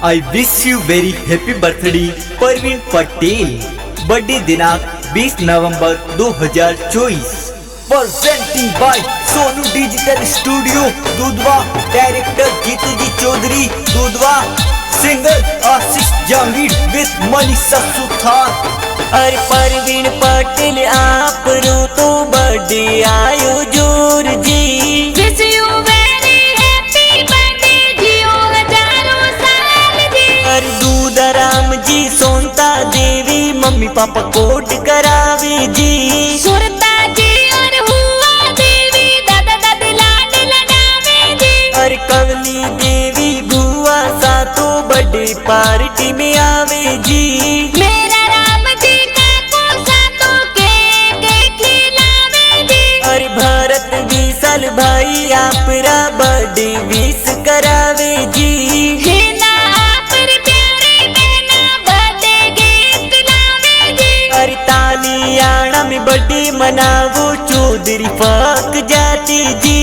I wish you very happy birthday Parveen Patel. Birthday दिनांक 20 नवंबर 2024। Presenting by Sonu digital studio Dudhwa. Director Jitu ji Chaudhary दुधवा। Singer आशीष जांगीर विद मनीषा सुथार। अरे परवीन पटेल आप रो तो बर्थडे आयो जोर जी। Wish you very happy birthday जियो हजारों साल जी। अरे दूधाराम जी सोनता देवी मम्मी पापा कोट करावे जी। सुरता जी और हुआ देवी दादा दादी लाड लगावे जी। अरे कवली देवी बुआ सातो बर्थडे पार्टी में आवे जी। मेरा राम जी का कोसा तो केक खिलावे जी। अरे भारत विशाल भाई आपरा बर्थडे विश करावे जी। हे ना पर प्यारे बहना बर्थडे गिफ्ट लावे जी। अरे तालियाना में बर्थडे मनावो चौधरी फक जाती जी।